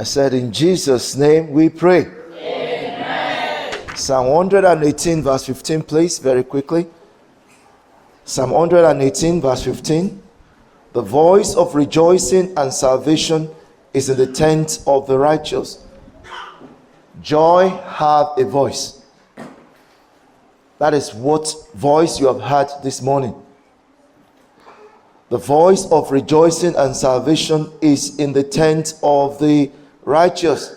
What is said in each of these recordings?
I said, in Jesus' name we pray. Amen. Psalm 118 verse 15, please, very quickly. Psalm 118 verse 15. The voice of rejoicing and salvation is in the tent of the righteous. Joy have a voice. That is what voice you have heard this morning. The voice of rejoicing and salvation is in the tent of the righteous.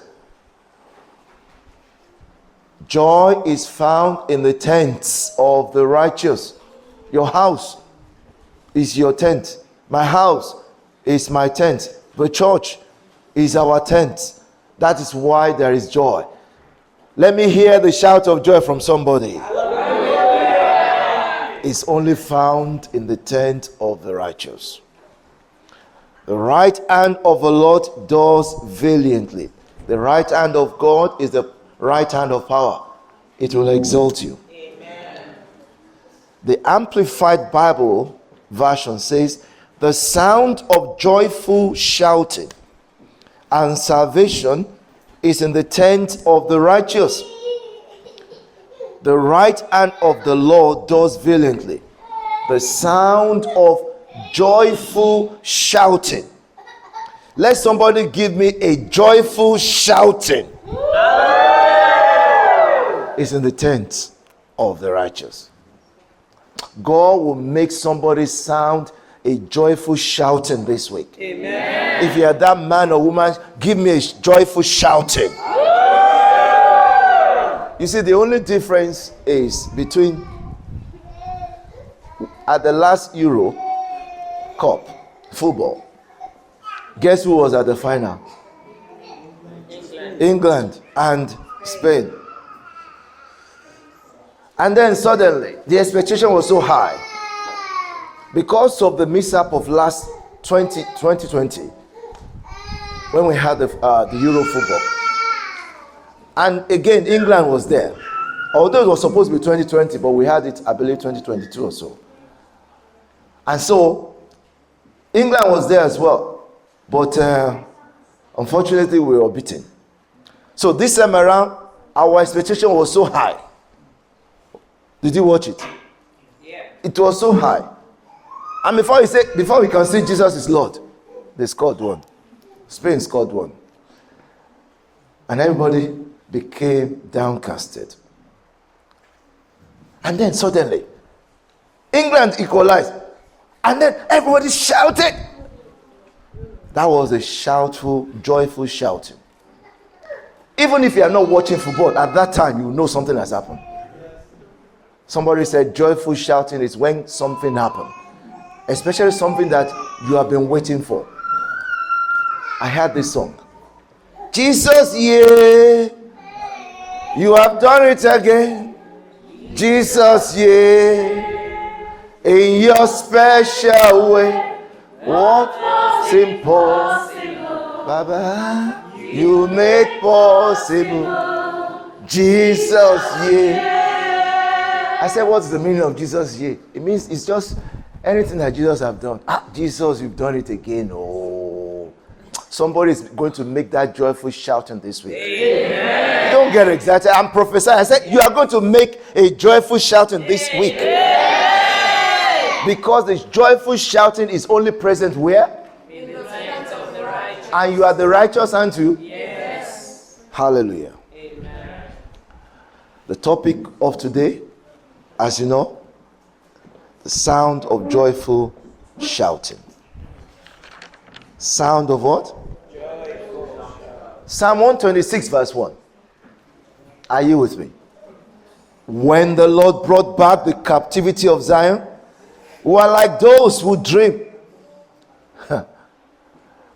Joy is found in the tents of the righteous. Your house is your tent. My house is my tent. The church is our tent. That is why there is joy. Let me hear the shout of joy from somebody. Hallelujah. It's only found in the tent of the righteous. The right hand of the Lord does valiantly. The right hand of God is the right hand of power. It will exalt you. Amen. The Amplified Bible version says, the sound of joyful shouting and salvation is in the tent of the righteous. The right hand of the Lord does valiantly. The sound of joyful shouting. Let somebody give me a joyful shouting. It's in the tent of the righteous. God will make somebody sound a joyful shouting this week. Amen. If you are that man or woman, give me a joyful shouting. You see, the only difference is between at the last Euro Cup football, guess who was at the final? England and Spain. And then suddenly the expectation was so high because of the mishap of last 2020 when we had the Euro football. And again, England was there. Although it was supposed to be 2020, but we had it, I believe, 2022 or so. And so, England was there as well. But unfortunately, we were beaten. So this time around, our expectation was so high. Did you watch it? Yeah. It was so high. And before we can say Jesus is Lord, they scored one. Spain scored one. And everybody became downcasted. And then suddenly, England equalized. And then everybody shouted. That was a shoutful, joyful shouting. Even if you are not watching football, at that time you know something has happened. Somebody said joyful shouting is when something happened. Especially something that you have been waiting for. I heard this song. Jesus, yeah, you have done it again. Jesus, yeah, in your special way. What was impossible, Baba, you made possible. Jesus, yeah. I said, what's the meaning of Jesus, yeah? It means it's just anything that Jesus have done. Jesus, you've done it again. Oh, somebody is going to make that joyful shouting this week. Amen. Don't get excited. I'm prophesying. I said, you are going to make a joyful shouting this week. Because the joyful shouting is only present where? In the tent of the righteous. And you are the righteous, aren't you? Yes. Hallelujah. Amen. The topic of today, as you know, the sound of joyful shouting. Sound of what? Joyful. Psalm 126 verse 1. Are you with me? When the Lord brought back the captivity of Zion, we are like those who dream.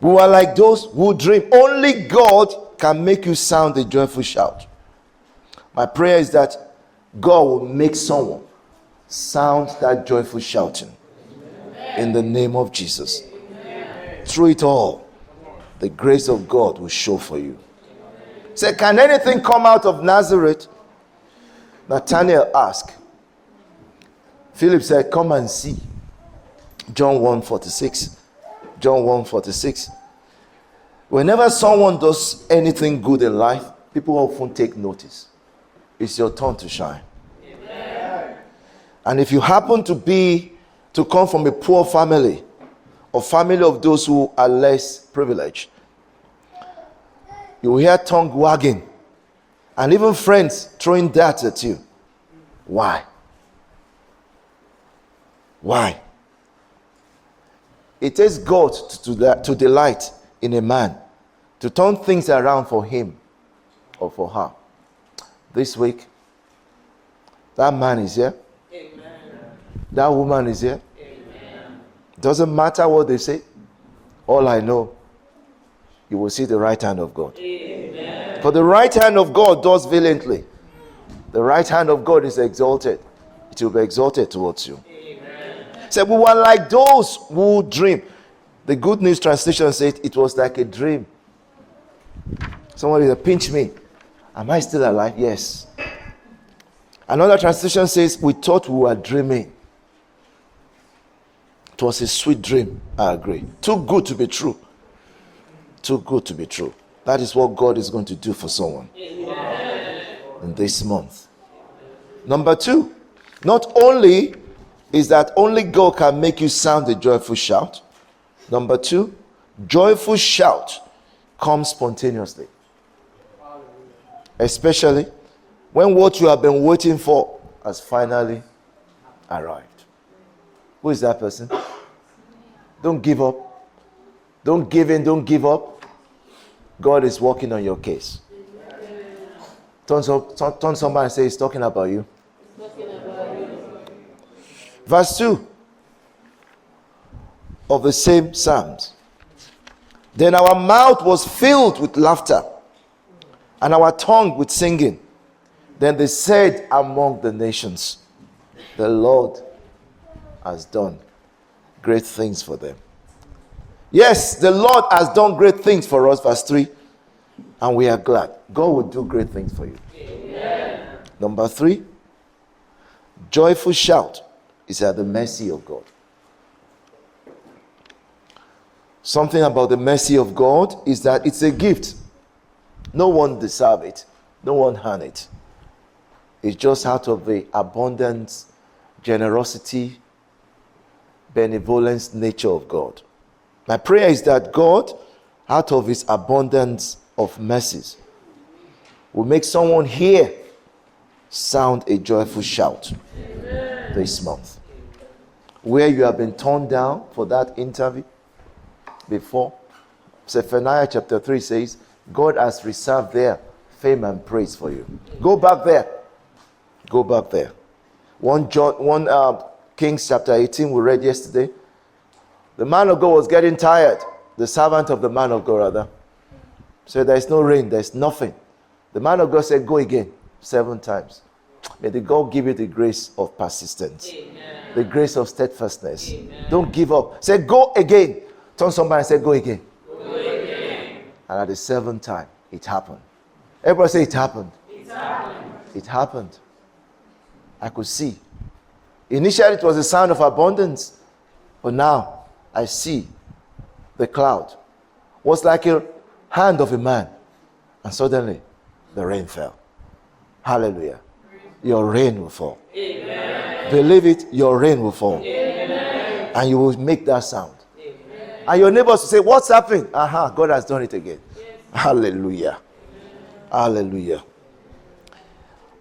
We are like those who dream. Only God can make you sound a joyful shout. My prayer is that God will make someone sound that joyful shouting. Amen. In the name of Jesus. Amen. Through it all, the grace of God will show for you. Say, can anything come out of Nazareth? Nathanael asked. Philip said, come and see. John 1:46. John 1:46. Whenever someone does anything good in life, people often take notice. It's your turn to shine. Amen. And if you happen to come from a poor family, or family of those who are less privileged, you will hear tongue wagging, and even friends throwing darts at you. Why? Why? It takes God to delight in a man, to turn things around for him or for her. This week, that man is here. Amen. That woman is here. Amen. Doesn't matter what they say. All I know, you will see the right hand of God. Amen. For the right hand of God does valiantly. The right hand of God is exalted. It will be exalted towards you. So we were like those who dream. The Good News Translation said it was like a dream. Somebody pinch me. Am I still alive? Yes. Another translation says we thought we were dreaming. It was a sweet dream. I agree. Too good to be true. Too good to be true. That is what God is going to do for someone in this month. Number 2, not only is that only God can make you sound a joyful shout. Number 2, joyful shout comes spontaneously. Especially when what you have been waiting for has finally arrived. Who is that person? Don't give up. Don't give in. Don't give up. God is working on your case. Turn somebody and say, he's talking about you. Verse 2 of the same Psalms. Then our mouth was filled with laughter, and our tongue with singing. Then they said among the nations, the Lord has done great things for them. Yes, the Lord has done great things for us, verse 3, and we are glad. God will do great things for you. Amen. Number 3, joyful shout is at the mercy of God. Something about the mercy of God is that it's a gift. No one deserves it. No one earns it. It's just out of the abundance, generosity, benevolence nature of God. My prayer is that God, out of his abundance of mercies, will make someone here sound a joyful shout. Amen. This month. Where you have been turned down for that interview before. Zephaniah chapter 3 says, God has reserved there fame and praise for you. Go back there. Go back there. 1 Kings chapter 18 we read yesterday. The man of God was getting tired. The servant of the man of God rather. Said there is no rain, there is nothing. The man of God said, go again 7 times. May the God give you the grace of persistence. Amen. The grace of steadfastness. Amen. Don't give up. Say, go again. Turn somebody and say, go again. Go again. And at the 7th time, it happened. Everybody say, it happened. It happened. It happened. I could see. Initially, it was a sound of abundance. But now, I see the cloud. It was like a hand of a man. And suddenly, the rain fell. Hallelujah. Your rain will fall. Amen. Believe it, your rain will fall. Amen. And you will make that sound. Amen. And your neighbors will say, what's happening? God has done it again. Yes. Hallelujah. Amen. Hallelujah.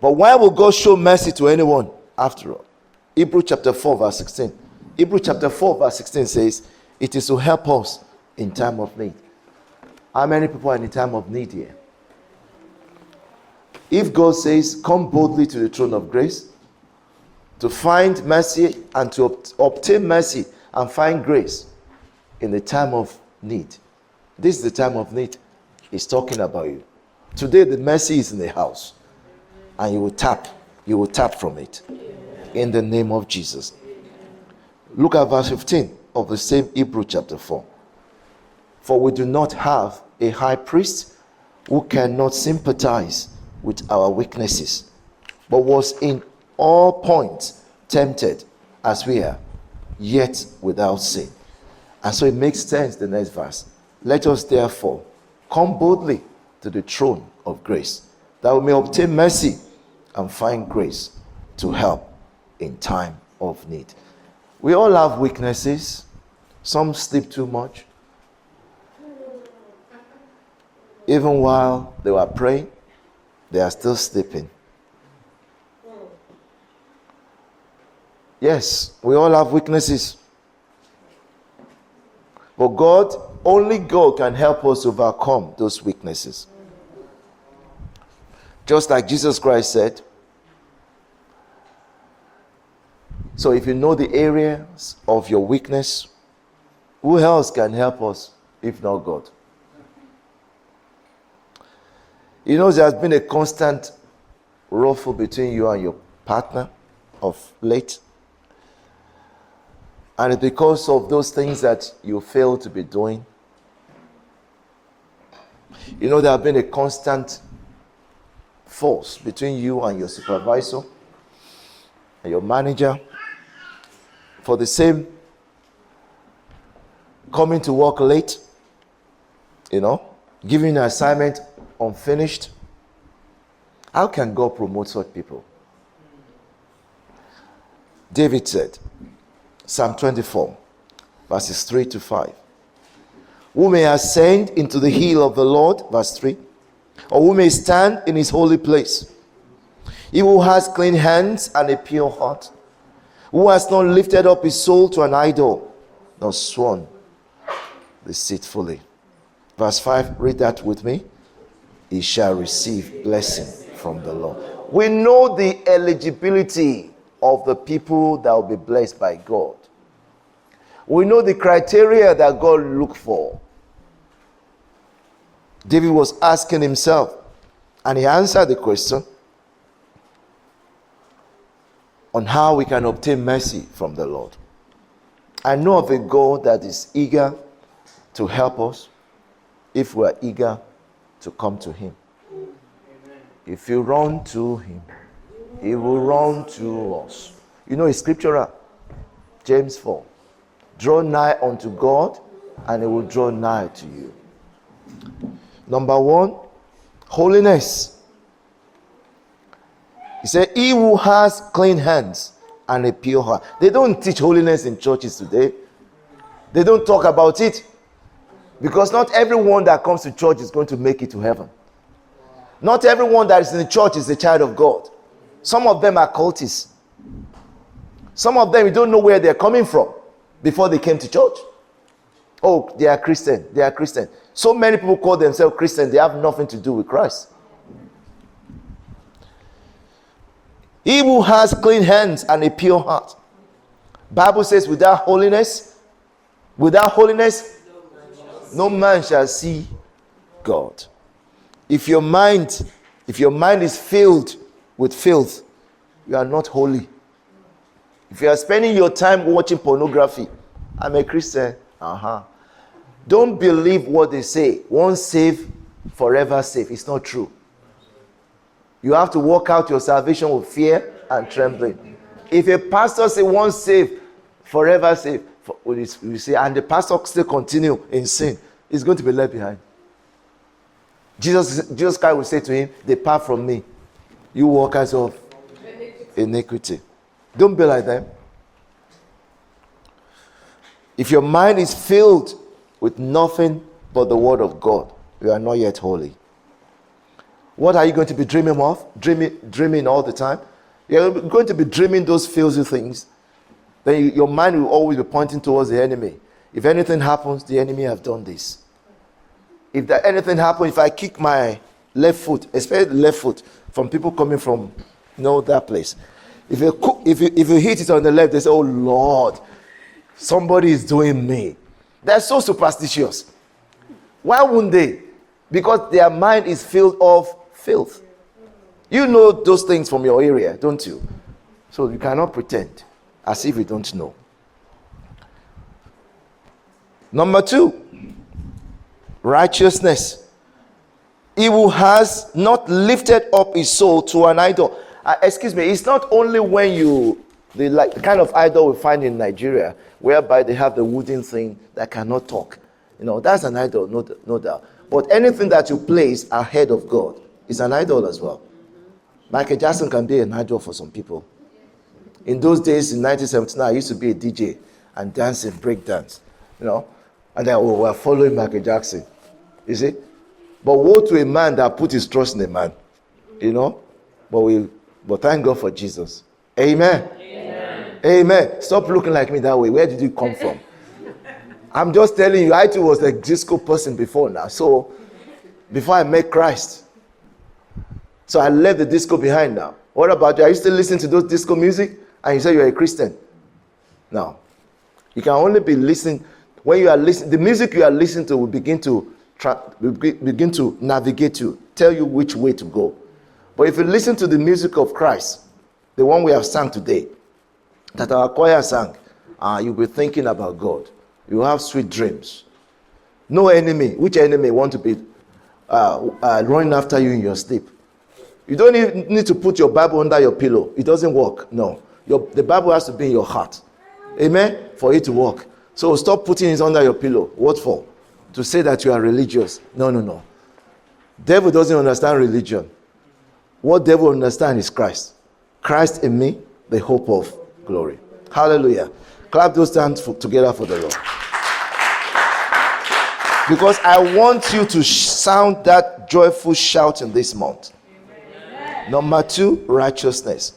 But why will God show mercy to anyone after all? Hebrews chapter 4 verse 16. Hebrews chapter 4 verse 16 says, it is to help us in time of need. How many people are in time of need here? If God says, come boldly to the throne of grace, to find mercy and to obtain mercy and find grace in the time of need. This is the time of need. He's talking about you. Today the mercy is in the house. And you will tap from it. In the name of Jesus. Look at verse 15 of the same Hebrew chapter 4. For we do not have a high priest who cannot sympathize with our weaknesses, but was in all points tempted as we are, yet without sin. And so it makes sense, the next verse. Let us therefore come boldly to the throne of grace, that we may obtain mercy and find grace to help in time of need. We all have weaknesses. Some sleep too much. Even while they were praying, they are still sleeping. Yes, we all have weaknesses. But God, only God can help us overcome those weaknesses. Just like Jesus Christ said. So if you know the areas of your weakness, who else can help us if not God? You know, there has been a constant ruffle between you and your partner of late. And it's because of those things that you fail to be doing. You know, there has been a constant force between you and your supervisor and your manager for the same coming to work late, you know, giving an assignment unfinished. How can God promote such people? David said, Psalm 24, verses 3 to 5. Who may ascend into the hill of the Lord, verse 3, or who may stand in his holy place? He who has clean hands and a pure heart, who has not lifted up his soul to an idol, nor sworn deceitfully. Verse 5, read that with me. He shall receive blessing from the Lord. We know the eligibility of the people that will be blessed by God. We know the criteria that God looked for. David was asking himself, and he answered the question on how we can obtain mercy from the Lord. I know of a God that is eager to help us if we are eager to come to him. Amen. If you run to him, he will run to us. You know, it's scriptural. James 4. Draw nigh unto God, and he will draw nigh to you. Number 1, holiness. He said, he who has clean hands and a pure heart. They don't teach holiness in churches today. They don't talk about it. Because not everyone that comes to church is going to make it to heaven. Not everyone that is in the church is a child of God. Some of them are cultists. Some of them, you don't know where they're coming from before they came to church. Oh, they are Christian. They are Christian. So many people call themselves Christian. They have nothing to do with Christ. He who has clean hands and a pure heart. Bible says without holiness, no man shall see God. If your mind is filled with filth, you are not holy. If you are spending your time watching pornography, I'm a Christian. Don't believe what they say. Once saved, forever saved. It's not true. You have to work out your salvation with fear and trembling. If a pastor says once saved, forever saved, you say, and the pastor still continue in sin, he's going to be left behind. Jesus Christ will say to him, depart from me, you workers of iniquity. Don't be like them. If your mind is filled with nothing but the word of God, you are not yet holy. What are you going to be dreaming of? Dreaming all the time? You're going to be dreaming those filthy things. Then your mind will always be pointing towards the enemy. If anything happens, the enemy have done this. If anything happens, if I kick my left foot, especially the left foot, from people coming from that place. If you hit it on the left, they say, oh Lord, somebody is doing me. They're so superstitious. Why wouldn't they? Because their mind is filled of filth. You know those things from your area, don't you? So you cannot pretend as if you don't know. Number 2, righteousness. He who has not lifted up his soul to an idol. It's not only when the kind of idol we find in Nigeria, whereby they have the wooden thing that cannot talk. That's an idol, no doubt. But anything that you place ahead of God is an idol as well. Michael Jackson can be an idol for some people. In those days, in 1979, I used to be a DJ and dancing, break dance, and then we're following Michael Jackson. You see? But woe to a man that put his trust in a man. But thank God for Jesus. Amen. Amen. Amen. Stop looking like me that way. Where did you come from? I'm just telling you, I too was a disco person before now. So, before I met Christ. So I left the disco behind now. What about you? Are you still listening to those disco music? And you say you're a Christian? No. You can only be listening. When you are listening, the music you are listening to will begin to navigate you, tell you which way to go. But if you listen to the music of Christ, the one we have sung today, that our choir sang, you'll be thinking about God. You have sweet dreams. No enemy. Which enemy want to be running after you in your sleep? You don't even need to put your Bible under your pillow. It doesn't work. No. The Bible has to be in your heart. Amen? For it to work. So stop putting it under your pillow. What for? To say that you are religious. No. Devil doesn't understand religion. What devil understands is Christ. Christ in me, the hope of glory. Hallelujah. Clap those hands together for the Lord. Because I want you to sound that joyful shout in this month. Amen. Number 2, righteousness.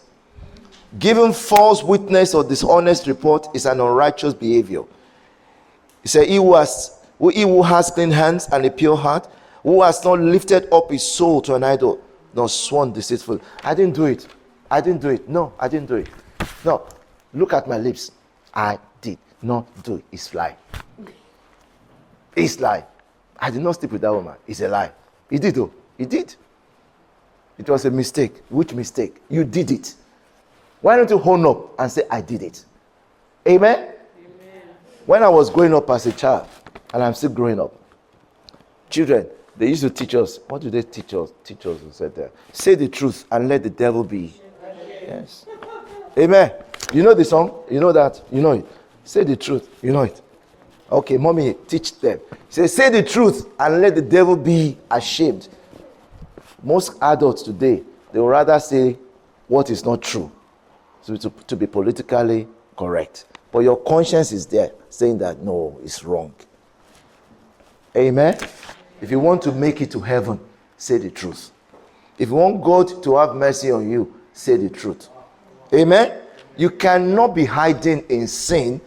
Giving false witness or dishonest report is an unrighteous behavior. He said, he who has clean hands and a pure heart, who has not lifted up his soul to an idol, nor sworn deceitful. I didn't do it. No, I didn't do it. No, look at my lips. I did not do it. It's lie. It's lie. I did not sleep with that woman. It's a lie. He did though. He did. It was a mistake. Which mistake? You did it. Why don't you own up and say, I did it? Amen? Amen. When I was growing up as a child, and I'm still growing up, children, they used to teach us. What do they teach us? Teachers who said that. Say the truth and let the devil be. Yes. Amen. You know the song? You know that? You know it. Say the truth. You know it. Okay, mommy, teach them. Say the truth and let the devil be ashamed. Most adults today, they would rather say what is not true. So to be politically correct. But your conscience is there saying that no, it's wrong. Amen. If you want to make it to heaven, say the truth. If you want God to have mercy on you, say the truth. Amen. You cannot be hiding in sin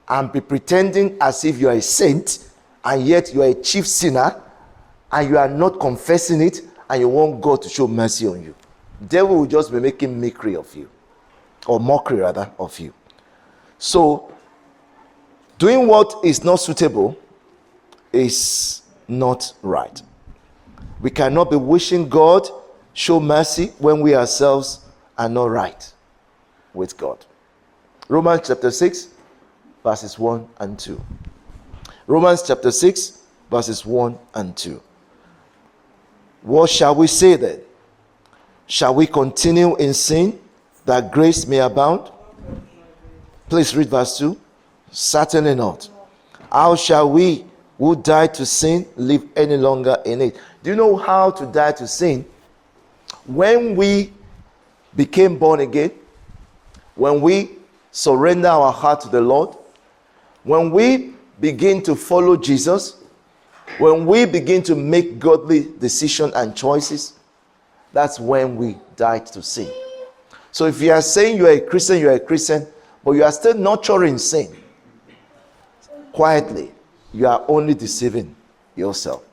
and be pretending as if you are a saint, and yet you are a chief sinner, and you are not confessing it, and you want God to show mercy on you. The devil will just be making mockery of you, or mockery rather of you. So, doing what is not suitable is not right. We cannot be wishing God show mercy when we ourselves are not right with God. Romans chapter 6, verses 1 and 2. Romans chapter 6, verses 1 and 2. What shall we say then? Shall we continue in sin that grace may abound? Please read verse 2. Certainly not. How shall we who died to sin live any longer in it? Do you know how to die to sin? When we became born again, when we surrender our heart to the Lord, when we begin to follow Jesus, when we begin to make godly decisions and choices, that's when we died to sin. So if you are saying you are a Christian, but you are still nurturing sin, quietly, you are only deceiving yourself.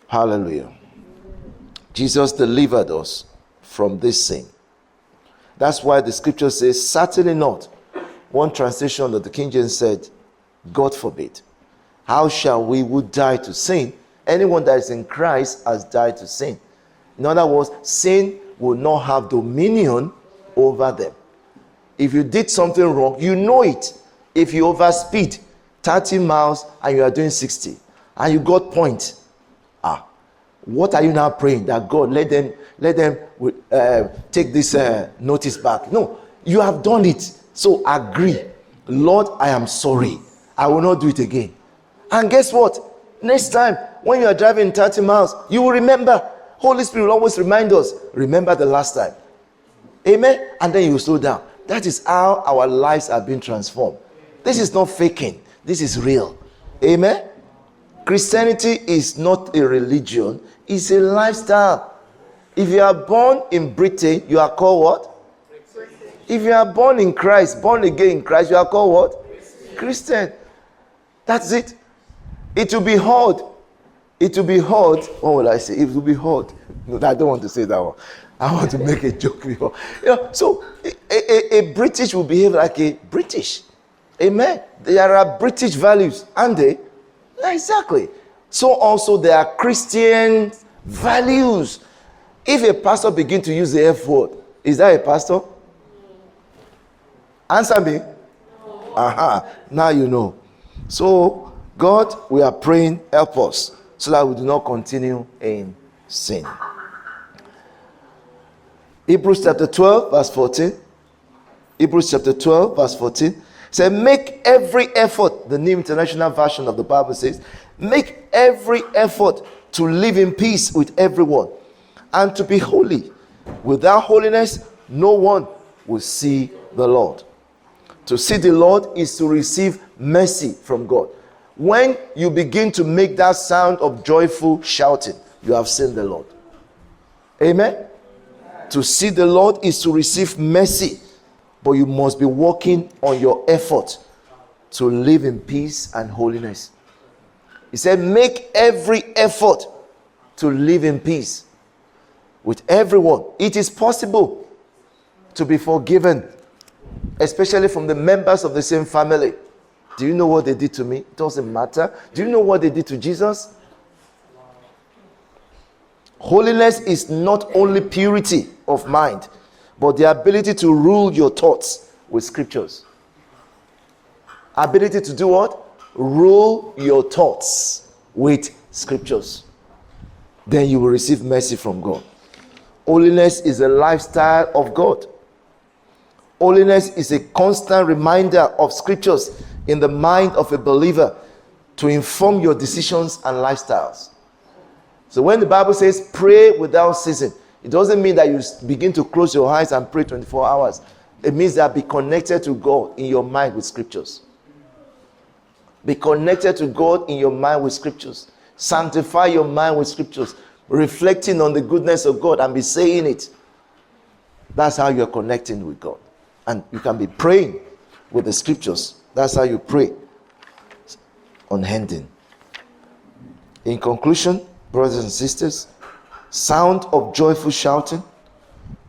Hallelujah. Jesus delivered us from this sin. That's why the scripture says, certainly not. One translation of the King James said, God forbid. How shall we who die to sin? Anyone that is in Christ has died to sin. In other words, sin will not have dominion over them. If you did something wrong, you know it. If you overspeed 30 miles and you are doing 60 and you got points, what are you now praying? That God let them take this notice back? No, you have done it. So agree. Lord, I am sorry. I will not do it again. And guess what? Next time, when you are driving 30 miles, you will remember. Holy Spirit will always remind us, remember the last time. Amen? And then you will slow down. That is how our lives are being transformed. This is not faking. This is real. Amen? Christianity is not a religion. It's a lifestyle. If you are born in Britain, you are called what? If you are born in Christ, born again in Christ, you are called what? Christian. That's it. It will be hard. It will be hard. What will I say? It will be hard. No, I don't want to say that one. I want to make a joke before. So a British will behave like a British. Amen. There are British values, aren't they? Exactly. So also there are Christian values. If a pastor begins to use the F word, is that a pastor? Answer me. Aha. Now you know. So God, we are praying, help us so that we do not continue in sin. Hebrews chapter 12 verse 14. Hebrews chapter 12 verse 14. Say, make every effort, the New International Version of the Bible says, make every effort to live in peace with everyone and to be holy. Without holiness, no one will see the Lord. To see the Lord is to receive mercy from God. When you begin to make that sound of joyful shouting, you have seen the Lord. Amen? To see the Lord is to receive mercy. But you must be working on your effort to live in peace and holiness. He said, make every effort to live in peace with everyone. It is possible to be forgiven, especially from the members of the same family. Do you know what they did to me? It doesn't matter. Do you know what they did to Jesus? Holiness is not only purity of mind, but the ability to rule your thoughts with scriptures. Ability to do what? Rule your thoughts with scriptures. Then you will receive mercy from God. Holiness is a lifestyle of God. Holiness is a constant reminder of scriptures in the mind of a believer to inform your decisions and lifestyles. So when the Bible says pray without ceasing, it doesn't mean that you begin to close your eyes and pray 24 hours. It means that be connected to God in your mind with scriptures. Be connected to God in your mind with scriptures. Sanctify your mind with scriptures. Reflecting on the goodness of God and be saying it. That's how you're connecting with God. And you can be praying with the scriptures. That's how you pray. Unending. In conclusion, brothers and sisters, sound of joyful shouting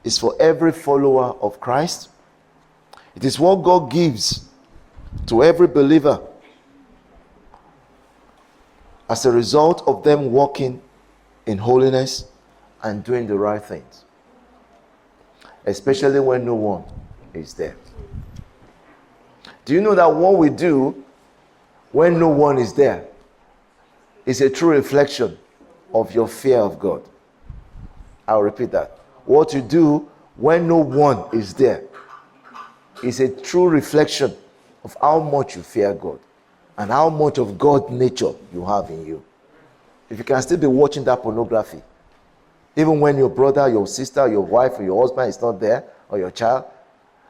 is for every follower of Christ. It is what God gives to every believer as a result of them walking in holiness and doing the right things, especially when no one is there. Do you know that what we do when no one is there is a true reflection of your fear of God? I'll repeat that. What you do when no one is there is a true reflection of how much you fear God and how much of God's nature you have in you. If you can still be watching that pornography, even when your brother, your sister, your wife, or your husband is not there, or your child,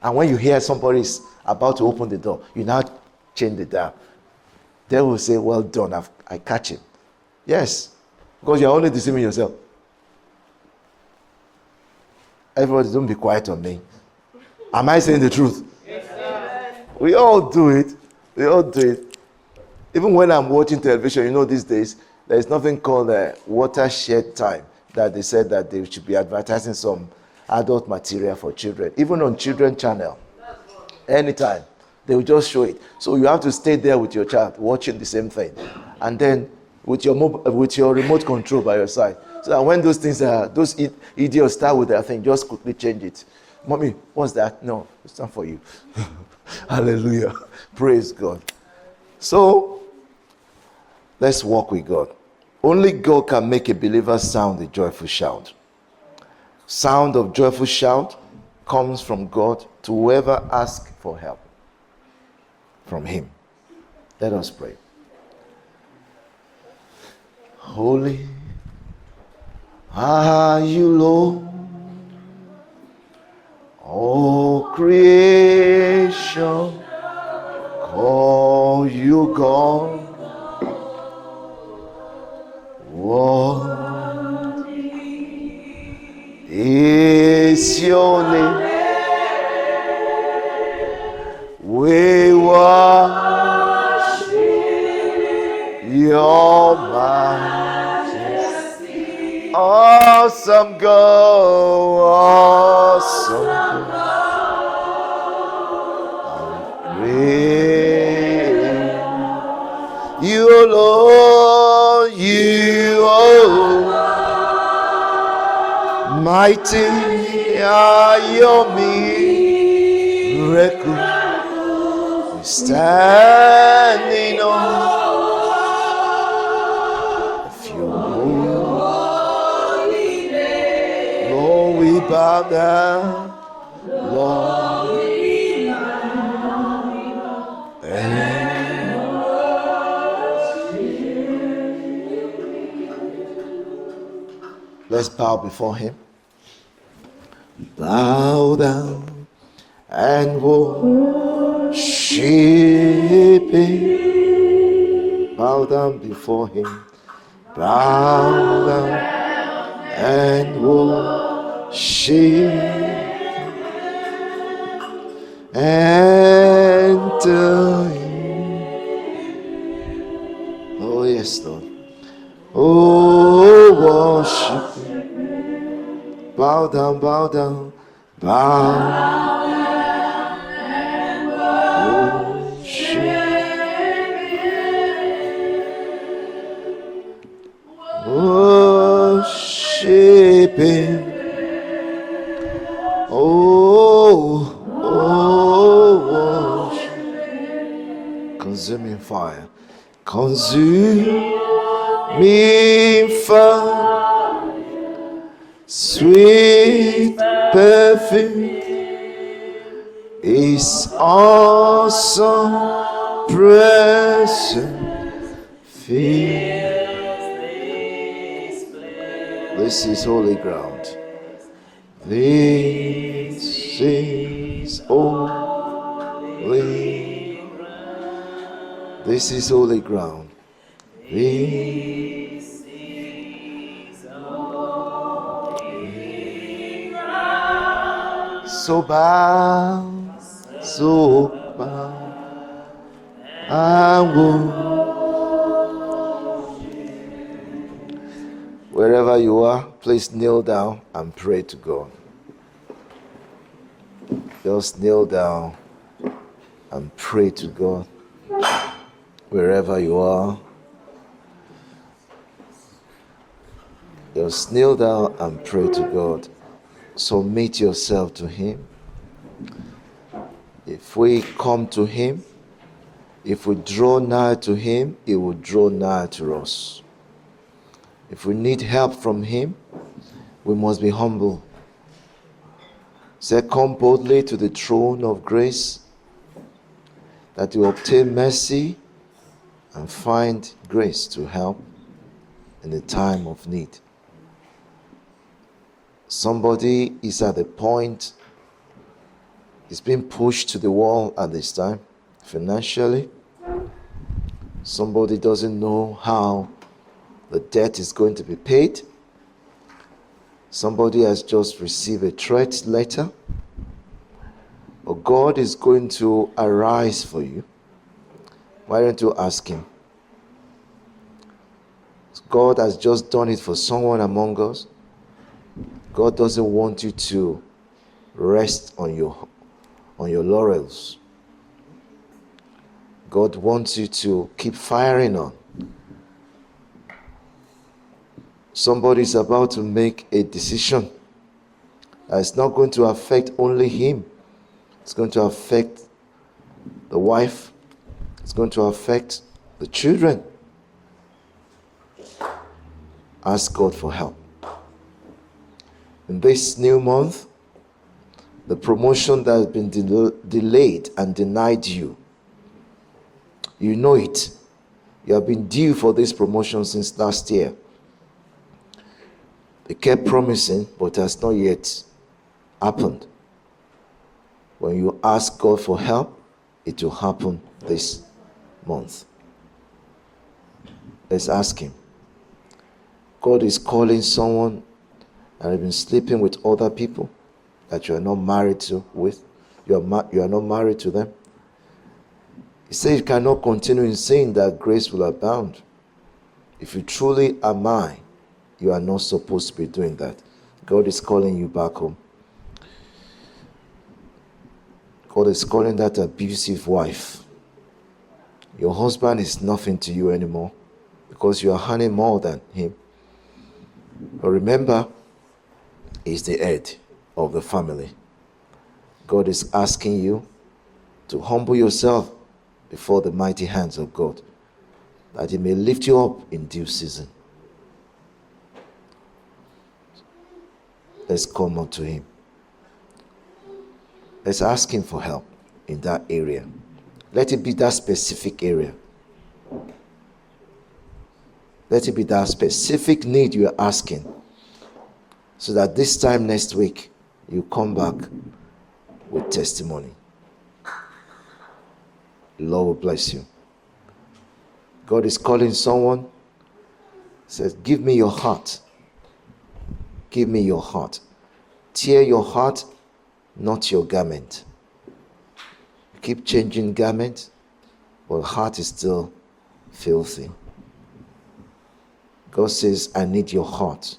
and when you hear somebody is about to open the door, you now change the dial. They will say, well done, I catch him. Yes, because you're only deceiving yourself. Everybody, don't be quiet on me. Am I saying the truth? Yes, we all do it. We all do it. Even when I'm watching television, you know, these days, there is nothing called a watershed time that they said that they should be advertising some adult material for children. Even on Children's Channel, anytime, they will just show it. So you have to stay there with your child watching the same thing. And then with your remote control by your side. So that when those things are, those idiots start with their thing, just quickly change it. Mommy, what's that? No, it's not for you. Hallelujah. Praise God. So, let's walk with God. Only God can make a believer sound a joyful shout. Sound of joyful shout comes from God to whoever asks for help. from him. Let us pray. Holy are you, Lord. All creation call you God. What is your name? We worship your majesty. Awesome God, awesome God. Great. You alone, you alone. Mighty are your miracles. Standing on your holy name, Lord, we bow down, Lord, we bow and let's bow before him. Bow down and worship him. Bow down before him. Bow down and worship enter him. Oh yes, Lord. Oh, worship him. Bow down, bow down, bow and worship him. Oh, worship. Consuming fire. Consuming fire. Sweet perfume is awesome presence. This is holy ground. This is holy. This is holy ground. This is holy ground. So bow, I will. Wherever you are, please kneel down and pray to God. Just kneel down and pray to God. Wherever you are, just kneel down and pray to God. Submit yourself to him. If we come to him, if we draw nigh to him, he will draw nigh to us. If we need help from him, we must be humble. Say, come boldly to the throne of grace, that you obtain mercy and find grace to help in the time of need. Somebody is at the point, is being pushed to the wall at this time, financially. Somebody doesn't know how the debt is going to be paid. Somebody has just received a threat letter. But God is going to arise for you. Why don't you ask him? God has just done it for someone among us. God doesn't want you to rest on your laurels. God wants you to keep firing on. Somebody is about to make a decision that is not going to affect only him. It's going to affect the wife. It's going to affect the children. Ask God for help. In this new month, the promotion that has been delayed and denied you, You know it. You have been due for this promotion since last year. They kept promising, but it has not yet happened. When you ask God for help, it will happen this month. Let's ask Him. God is calling someone and has been sleeping with other people that you are not married to with. You are not married to them. He said you cannot continue in sin that grace will abound. If you truly are mine, you are not supposed to be doing that. God is calling you back home. God is calling that abusive wife. Your husband is nothing to you anymore because you are earning more than him. But remember, he's the head of the family. God is asking you to humble yourself before the mighty hands of God, that He may lift you up in due season. Let's come unto Him. Let's ask Him for help in that area. Let it be that specific area. Let it be that specific need you are asking, so that this time next week, you come back with testimony. The Lord will bless you. God is calling someone. Says, give me your heart. Give me your heart. Tear your heart, not your garment. Keep changing garments, but heart is still filthy. God says, I need your heart.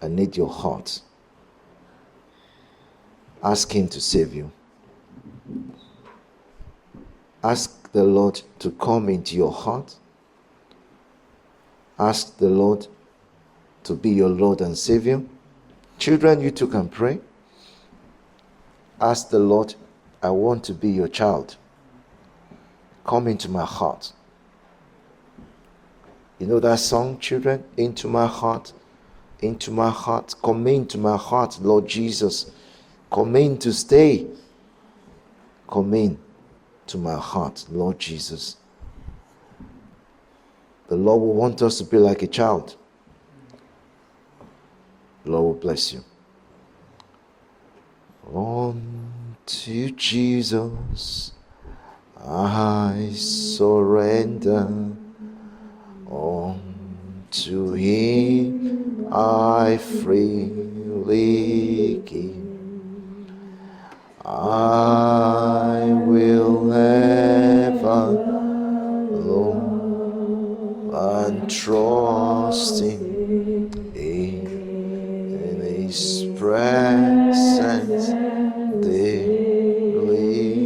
I need your heart. Ask Him to save you. Ask the Lord to come into your heart. Ask the Lord to be your Lord and Savior. Children, you too can pray. Ask the Lord, I want to be your child. Come into my heart. You know that song, children? Into my heart, into my heart. Come into my heart, Lord Jesus. Come in to stay. Come in to my heart, Lord Jesus. The Lord will want us to be like a child. The Lord will bless you. On to Jesus I surrender. On to Him I freely give. I will ever love and trust in His presence daily.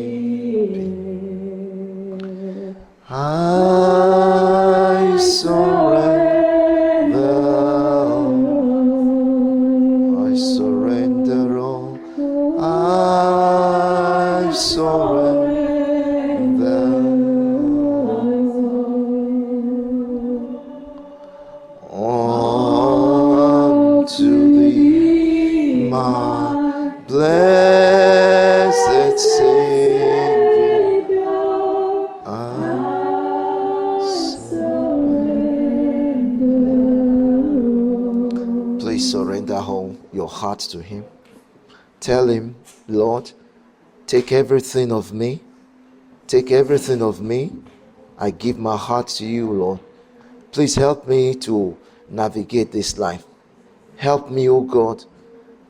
I surrender all. I surrender unto Thee, my blessed Savior. I surrender. Please surrender your heart to Him. Tell Him, Lord, take everything of me. Take everything of me. I give my heart to you, Lord. Please help me to navigate this life. Help me, O God,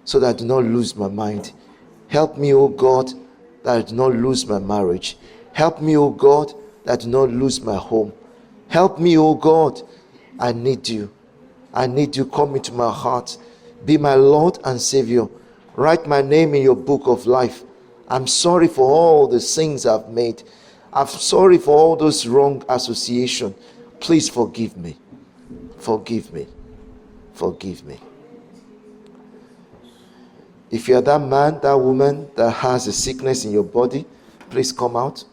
so that I do not lose my mind. Help me, O God, that I do not lose my marriage. Help me, O God, that I do not lose my home. Help me, O God. I need you. I need you. Come into my heart. Be my Lord and Savior. Write my name in your book of life. I'm sorry for all the sins I've made. I'm sorry for all those wrong associations. Please forgive me. Forgive me. Forgive me. If you're that man, that woman that has a sickness in your body, please come out.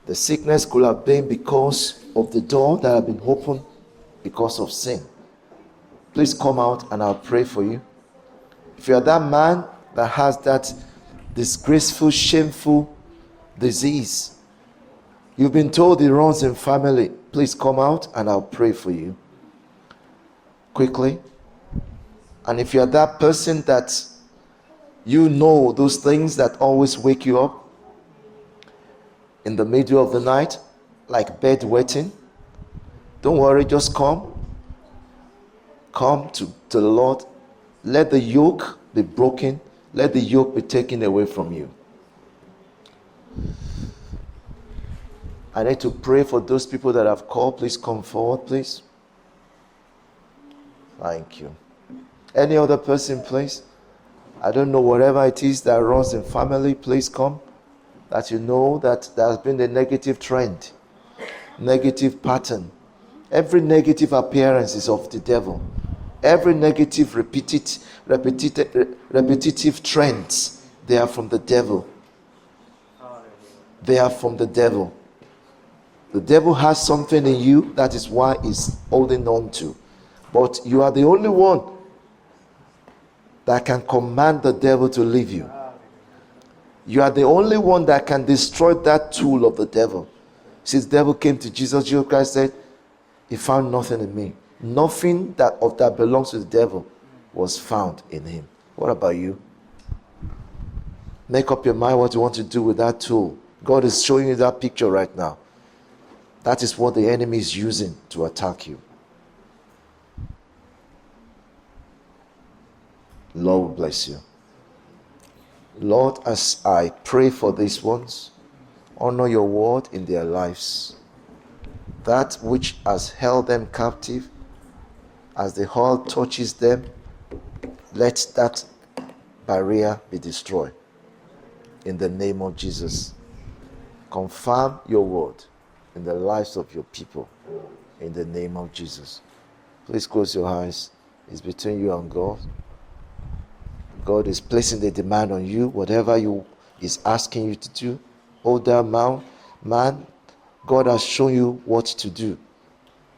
The sickness could have been because of the door that had been opened because of sin. Please come out and I'll pray for you. If you're that man that has that disgraceful, shameful disease, You've been told it runs in family. Please come out and I'll pray for you. Quickly. And if you're that person that you know those things that always wake you up in the middle of the night, like bed wetting, don't worry, just come. Come to the Lord. Let the yoke be broken. Let the yoke be taken away from you. I need to pray for those people that have called. Please come forward, please. Thank you. Any other person, please? I don't know, whatever it is that runs in family, please come. That you know that there has been a negative trend, negative pattern. Every negative appearance is of the devil. Every negative repetitive trends, they are from the devil. They are from the devil. The devil has something in you, that is why he's holding on to. But you are the only one that can command the devil to leave you. You are the only one that can destroy that tool of the devil. Since the devil came to Jesus, Jesus Christ said, he found nothing in me. Nothing that belongs to the devil was found in him. What about you? Make up your mind what you want to do with that tool. God is showing you that picture right now. That is what the enemy is using to attack you. Lord bless you. Lord, as I pray for these ones, honor your word in their lives. That which has held them captive, as the hall touches them, let that barrier be destroyed. In the name of Jesus. Confirm your word in the lives of your people. In the name of Jesus. Please close your eyes. It's between you and God. God is placing the demand on you. Whatever is asking you to do, hold that man. God has shown you what to do.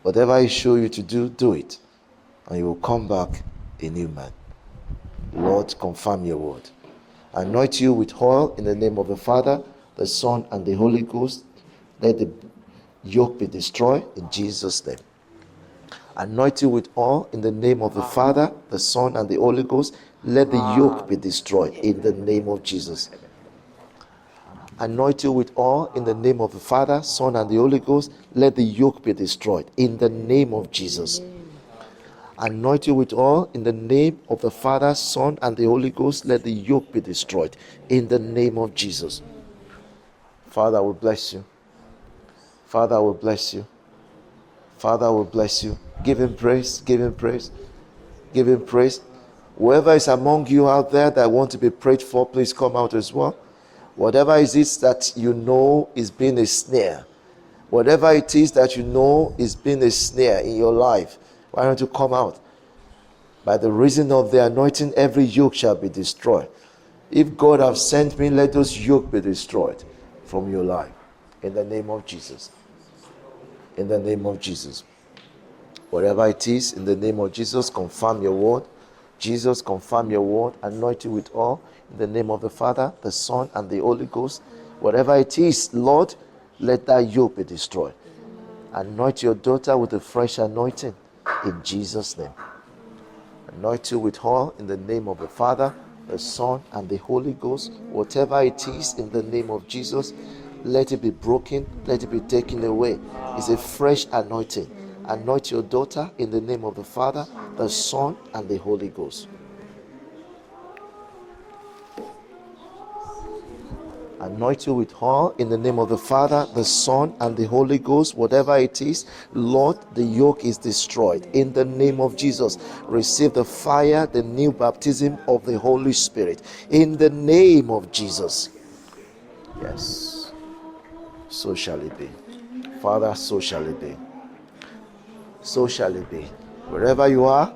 Whatever he shows you to do, do it. And you will come back a new man. Lord, confirm your word. Anoint you with oil in the name of the Father, the Son, and the Holy Ghost. Let the yoke be destroyed in Jesus' name. Anoint you with oil in the name of the Father, the Son, and the Holy Ghost. Let the yoke be destroyed in the name of Jesus. Anoint you with oil in the name of the Father, Son, and the Holy Ghost. Let the yoke be destroyed in the name of Jesus. Anoint you with oil in the name of the Father, Son, and the Holy Ghost. Let the yoke be destroyed in the name of Jesus. Father, we bless you. Father, we bless you. Father, we bless you. Give him praise. Give him praise. Give him praise. Whoever is among you out there that want to be prayed for, please come out as well. Whatever it is that you know is being a snare, whatever it is that you know is being a snare in your life, why don't you come out? By the reason of the anointing, every yoke shall be destroyed. If God have sent me, let those yoke be destroyed from your life. In the name of Jesus. In the name of Jesus. Whatever it is, in the name of Jesus, confirm your word. Jesus, confirm your word. Anoint you with oil. In the name of the Father, the Son, and the Holy Ghost. Whatever it is, Lord, let that yoke be destroyed. Anoint your daughter with a fresh anointing. In Jesus' name. Anoint you with oil in the name of the Father, the Son, and the Holy Ghost. Whatever it is, in the name of Jesus, let it be broken, let it be taken away. It's a fresh anointing. Anoint your daughter in the name of the Father, the Son, and the Holy Ghost. Anoint you with oil in the name of the Father, the Son, and the Holy Ghost. Whatever it is, Lord, the yoke is destroyed. In the name of Jesus, receive the fire, the new baptism of the Holy Spirit. In the name of Jesus. Yes. So shall it be. Father, so shall it be. So shall it be. Wherever you are,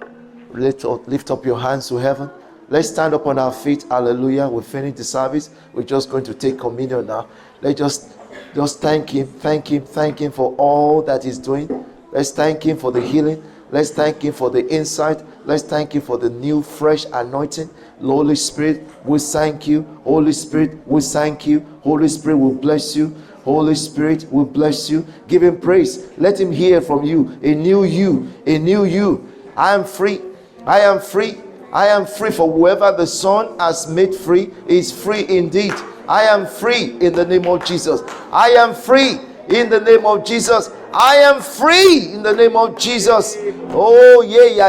lift up your hands to heaven. Let's stand up on our feet. Hallelujah. We finished the service. We're just going to take communion now. Let's just thank him for all that he's doing. Let's thank him for the healing. Let's thank him for the insight. Let's thank him for the new, fresh anointing. Holy Spirit, we thank you. Holy Spirit, we thank you. Holy Spirit, we bless you. Holy Spirit, we bless you. Give him praise. Let him hear from you. A new you. A new you. I am free. I am free. I am free. For whoever the Son has made free is free indeed. I am free in the name of Jesus. I am free in the name of Jesus. I am free in the name of Jesus. Oh, yeah.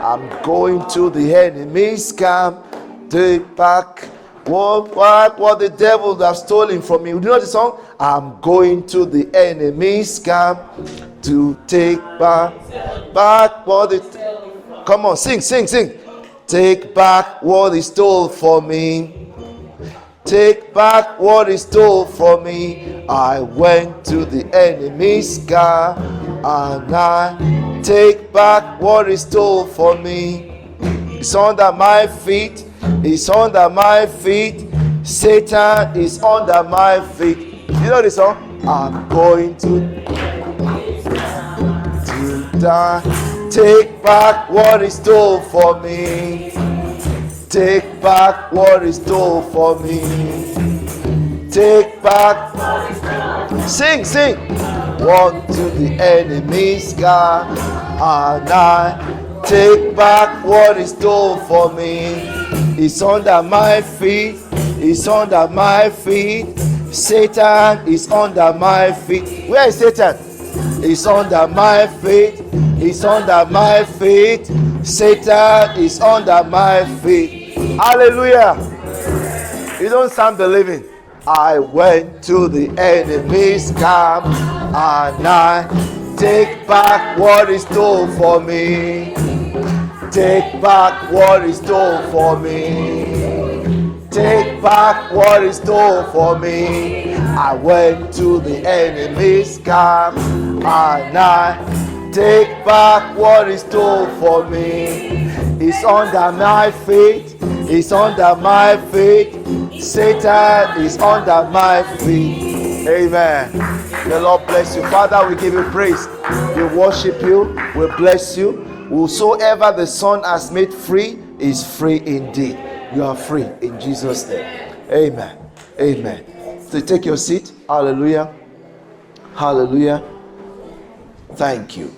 I'm going to the enemy's camp. Take back what the devil has stolen from me. You know the song? I'm going to the enemy's camp to take back what it. Come on, sing. Take back what he stole from me. Take back what he stole from me. I went to the enemy's camp and I take back what he stole from me. It's under my feet. It's under my feet. Satan is under my feet. You know the song? I'm going to die. Take back what he stole from me. Take back what he stole from me. Take back. Sing. Walk to the enemy's camp and I take back what he stole from me. It's under my feet. It's under my feet. Satan is under my feet. Where is Satan? It's under my feet. It's under my feet. Satan is under my feet. Hallelujah. You don't sound believing. I went to the enemy's camp and I take back what he stole for me. Take back what he stole for me. Take back what he stole for me. I went to the enemy's camp and I take back what he stole for me. It's under my feet. It's under my feet. Satan is under my feet. Amen. The Lord bless you. Father, we give you praise. We worship you. We bless you. Whosoever the Son has made free is free indeed. You are free in Jesus' name. Amen. Amen. So take your seat. Hallelujah. Hallelujah. Thank you.